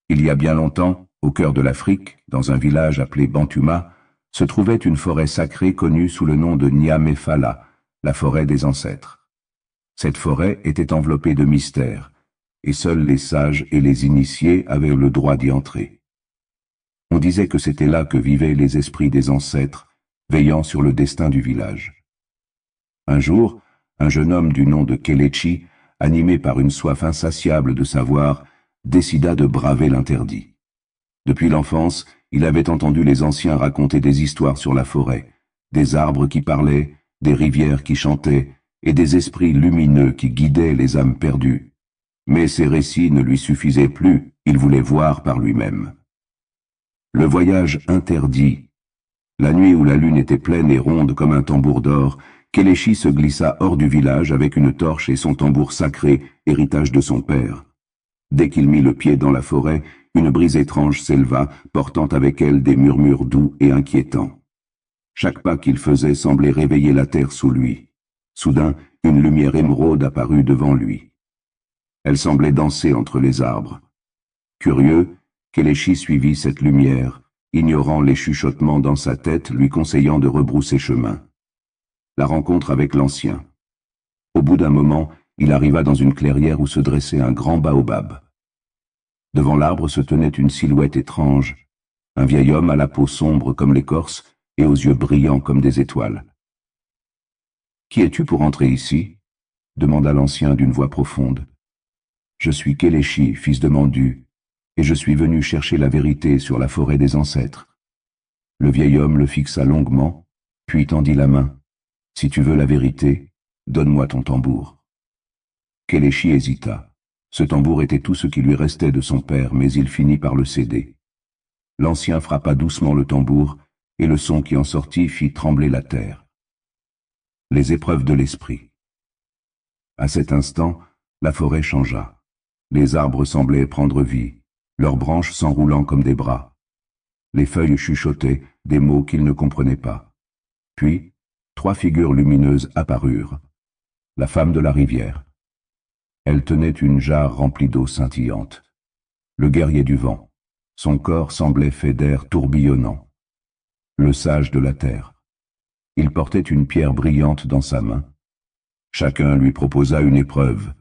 Il y a bien longtemps, au cœur de l'Afrique, dans un village appelé Bantuma, se trouvait une forêt sacrée connue sous le nom de Niamefala, la forêt des ancêtres. Cette forêt était enveloppée de mystères, et seuls les sages et les initiés avaient le droit d'y entrer. On disait que c'était là que vivaient les esprits des ancêtres, veillant sur le destin du village. Un jour, un jeune homme du nom de Kelechi, animé par une soif insatiable de savoir, décida de braver l'interdit. Depuis l'enfance, il avait entendu les anciens raconter des histoires sur la forêt, des arbres qui parlaient, des rivières qui chantaient, et des esprits lumineux qui guidaient les âmes perdues. Mais ces récits ne lui suffisaient plus, il voulait voir par lui-même. Le voyage interdit. La nuit où la lune était pleine et ronde comme un tambour d'or, Kelechi se glissa hors du village avec une torche et son tambour sacré, héritage de son père. Dès qu'il mit le pied dans la forêt, une brise étrange s'éleva, portant avec elle des murmures doux et inquiétants. Chaque pas qu'il faisait semblait réveiller la terre sous lui. Soudain, une lumière émeraude apparut devant lui. Elle semblait danser entre les arbres. Curieux, Kelechi suivit cette lumière, ignorant les chuchotements dans sa tête lui conseillant de rebrousser chemin. La rencontre avec l'ancien. Au bout d'un moment, il arriva dans une clairière où se dressait un grand baobab. Devant l'arbre se tenait une silhouette étrange, un vieil homme à la peau sombre comme l'écorce et aux yeux brillants comme des étoiles. « Qui es-tu pour entrer ici ?» demanda l'ancien d'une voix profonde. « Je suis Kelechi, fils de Mandu, et je suis venu chercher la vérité sur la forêt des ancêtres. » Le vieil homme le fixa longuement, puis tendit la main. « Si tu veux la vérité, donne-moi ton tambour. » Kelechi hésita. Ce tambour était tout ce qui lui restait de son père, mais il finit par le céder. L'ancien frappa doucement le tambour, et le son qui en sortit fit trembler la terre. Les épreuves de l'esprit. À cet instant, la forêt changea. Les arbres semblaient prendre vie, leurs branches s'enroulant comme des bras. Les feuilles chuchotaient des mots qu'ils ne comprenaient pas. Puis, 3 figures lumineuses apparurent. La femme de la rivière. Elle tenait une jarre remplie d'eau scintillante. Le guerrier du vent. Son corps semblait fait d'air tourbillonnant. Le sage de la terre. Il portait une pierre brillante dans sa main. Chacun lui proposa une épreuve.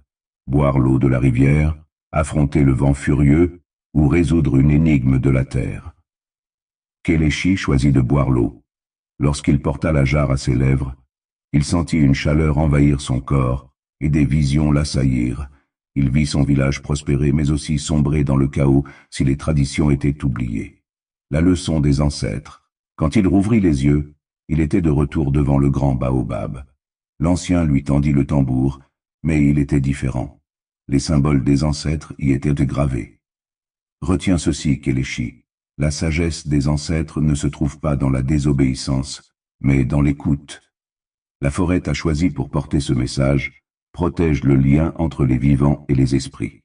Boire l'eau de la rivière, affronter le vent furieux ou résoudre une énigme de la terre. Kelechi choisit de boire l'eau. Lorsqu'il porta la jarre à ses lèvres, il sentit une chaleur envahir son corps et des visions l'assaillirent. Il vit son village prospérer mais aussi sombrer dans le chaos si les traditions étaient oubliées. La leçon des ancêtres. Quand il rouvrit les yeux, il était de retour devant le grand baobab. L'ancien lui tendit le tambour, mais il était différent. Les symboles des ancêtres y étaient gravés. Retiens ceci, Kelechi. La sagesse des ancêtres ne se trouve pas dans la désobéissance, mais dans l'écoute. La forêt t'a choisi pour porter ce message, protège le lien entre les vivants et les esprits.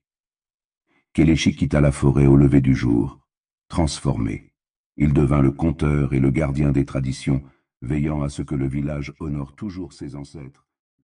Kelechi quitta la forêt au lever du jour. Transformé, il devint le conteur et le gardien des traditions, veillant à ce que le village honore toujours ses ancêtres.